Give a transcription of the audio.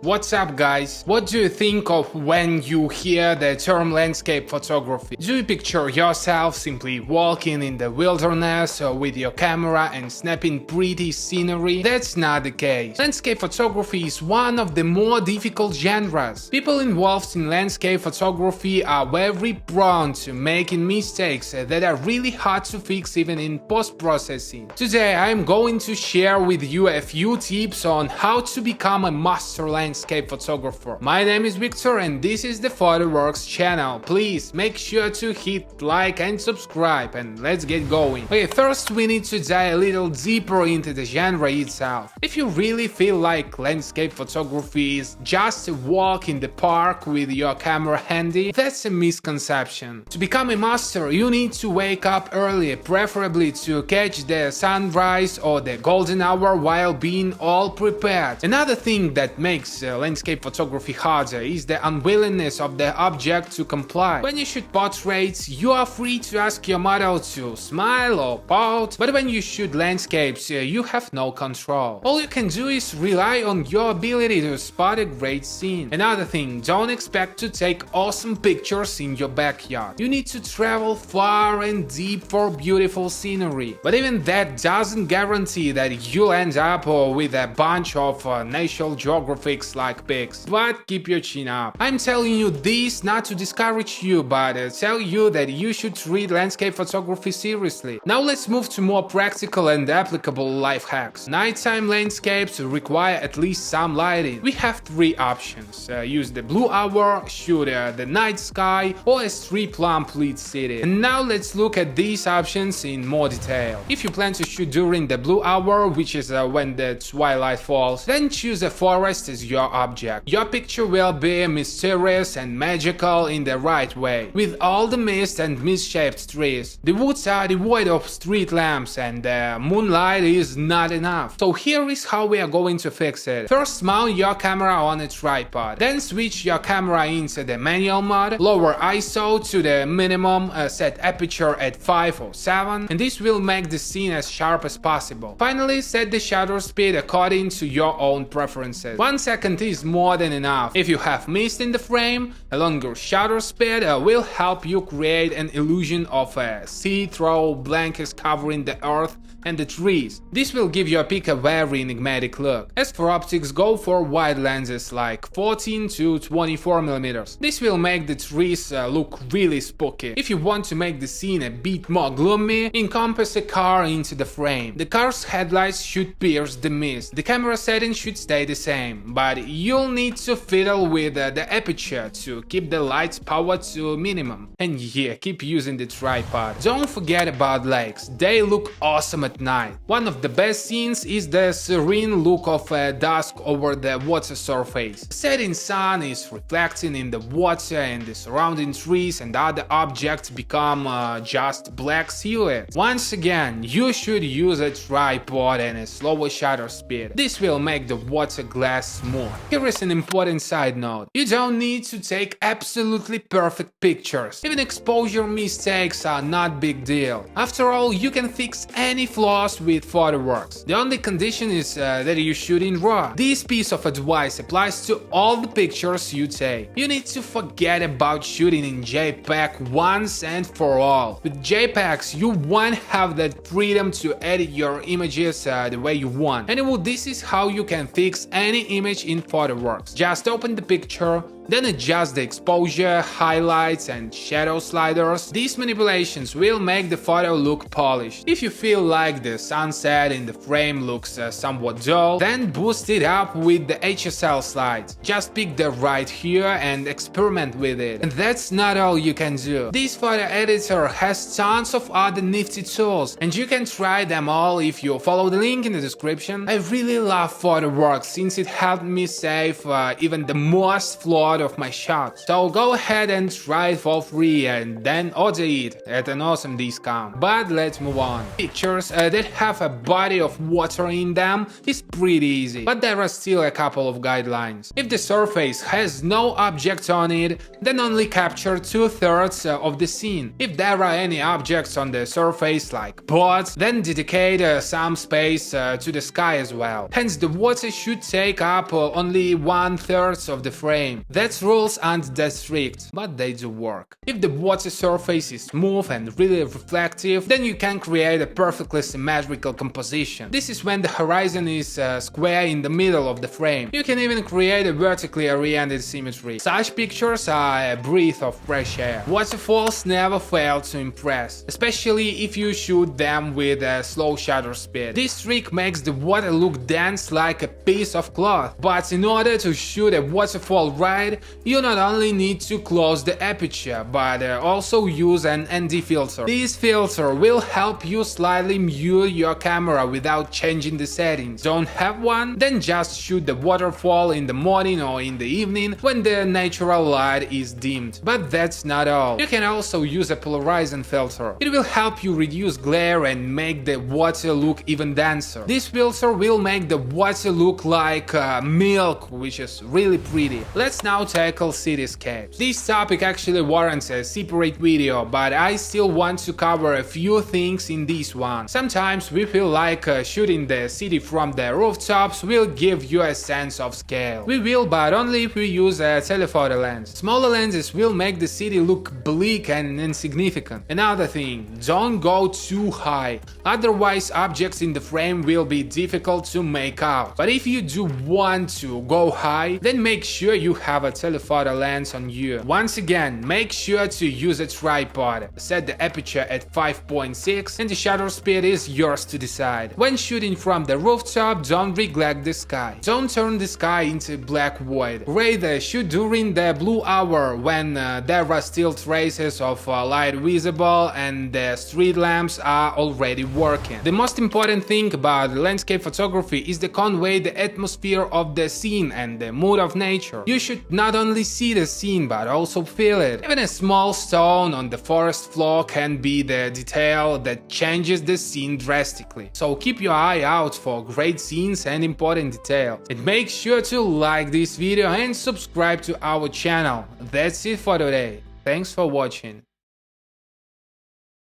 What's up, guys? What do you think of when you hear the term landscape photography? Do you picture yourself simply walking in the wilderness with your camera and snapping pretty scenery? That's not the case. Landscape photography is one of the more difficult genres. People involved in landscape photography are very prone to making mistakes that are really hard to fix even in post-processing. Today I'm going to share with you a few tips on how to become a master landscape photographer. My name is Victor and this is the PhotoWorks channel. Please make sure to hit like and subscribe, and let's get going. Okay, first we need to dive a little deeper into the genre itself. If you really feel like landscape photography is just a walk in the park with your camera handy, that's a misconception. To become a master, you need to wake up early, preferably to catch the sunrise or the golden hour while being all prepared. Another thing that makes landscape photography harder is the unwillingness of the object to comply. When you shoot portraits, you are free to ask your model to smile or pout, but when you shoot landscapes, you have no control. All you can do is rely on your ability to spot a great scene. Another thing, don't expect to take awesome pictures in your backyard. You need to travel far and deep for beautiful scenery. But even that doesn't guarantee that you'll end up with a bunch of National Geographics like pics. But keep your chin up. I'm telling you this not to discourage you, but tell you that you should treat landscape photography seriously. Now let's move to more practical and applicable life hacks. Nighttime landscapes require at least some lighting. We have three options. Use the blue hour, shoot the night sky, or a street lamp lit city. And now let's look at these options in more detail. If you plan to shoot during the blue hour, which is when the twilight falls, then choose a forest as your object. Your picture will be mysterious and magical in the right way, with all the mist and mist-shaped trees. The woods are devoid of street lamps and the moonlight is not enough. So here is how we are going to fix it. First, mount your camera on a tripod. Then switch your camera into the manual mode, lower ISO to the minimum, set aperture at 5 or 7, and this will make the scene as sharp as possible. Finally, set the shutter speed according to your own preferences. 1 second is more than enough. If you have mist in the frame, a longer shutter speed will help you create an illusion of a see-through blankets covering the earth and the trees. This will give your pic a very enigmatic look. As for optics, go for wide lenses like 14 to 24mm. This will make the trees look really spooky. If you want to make the scene a bit more gloomy, encompass a car into the frame. The car's headlights should pierce the mist. The camera setting should stay the same, but you'll need to fiddle with the aperture to keep the light's power to minimum. And yeah, keep using the tripod. Don't forget about lakes. They look awesome at night. One of the best scenes is the serene look of dusk over the water surface. The setting sun is reflecting in the water and the surrounding trees and other objects become just black silhouettes. Once again, you should use a tripod and a slower shutter speed. This will make the water glass smooth. Here is an important side note. You don't need to take absolutely perfect pictures. Even exposure mistakes are not big deal. After all, you can fix any flaws with PhotoWorks. The only condition is that you shoot in RAW. This piece of advice applies to all the pictures you take. You need to forget about shooting in JPEG once and for all. With JPEGs, you won't have that freedom to edit your images the way you want. Anyway, this is how you can fix any image in PhotoWorks. Just open the picture, then adjust the exposure, highlights and shadow sliders. These manipulations will make the photo look polished. If you feel like the sunset in the frame looks somewhat dull, then boost it up with the HSL slides. Just pick the right hue and experiment with it. And that's not all you can do. This photo editor has tons of other nifty tools, and you can try them all if you follow the link in the description. I really love PhotoWorks since it helped me save even the most flawed of my shots. So go ahead and try it for free and then order it at an awesome discount. But let's move on. Pictures that have a body of water in them is pretty easy, but there are still a couple of guidelines. If the surface has no object on it, then only capture 2/3 of the scene. If there are any objects on the surface like pods, then dedicate some space to the sky as well. Hence the water should take up fill only 1/3 of the frame. That rules aren't that strict, but they do work. If the water surface is smooth and really reflective, then you can create a perfectly symmetrical composition. This is when the horizon is square in the middle of the frame. You can even create a vertically oriented symmetry. Such pictures are a breath of fresh air. Waterfalls never fail to impress, especially if you shoot them with a slow shutter speed. This trick makes the water look dense like a piece of cloth. But in order to shoot a waterfall right, you not only need to close the aperture, but also use an ND filter. This filter will help you slightly mute your camera without changing the settings. Don't have one? Then just shoot the waterfall in the morning or in the evening when the natural light is dimmed. But that's not all. You can also use a polarizing filter. It will help you reduce glare and make the water look even denser. This filter will make the water look like milk, which is really pretty. Let's now tackle cityscapes. This topic actually warrants a separate video, but I still want to cover a few things in this one. Sometimes we feel like shooting the city from the rooftops will give you a sense of scale. We will, but only if we use a telephoto lens. Smaller lenses will make the city look bleak and insignificant. Another thing, don't go too high, otherwise objects in the frame will be difficult to make out. But if you do want to go high, then make sure you have a telephoto lens on you. Once again, make sure to use a tripod. Set the aperture at 5.6 and the shutter speed is yours to decide. When shooting from the rooftop, don't neglect the sky. Don't turn the sky into black void. Rather, shoot during the blue hour when there are still traces of light visible and the street lamps are already working. The most important thing about landscape photography is to convey the atmosphere of the scene and the mood of nature. You should not only see the scene but also feel it. Even a small stone on the forest floor can be the detail that changes the scene drastically. So keep your eye out for great scenes and important details. And make sure to like this video and subscribe to our channel. That's it for today. Thanks for watching.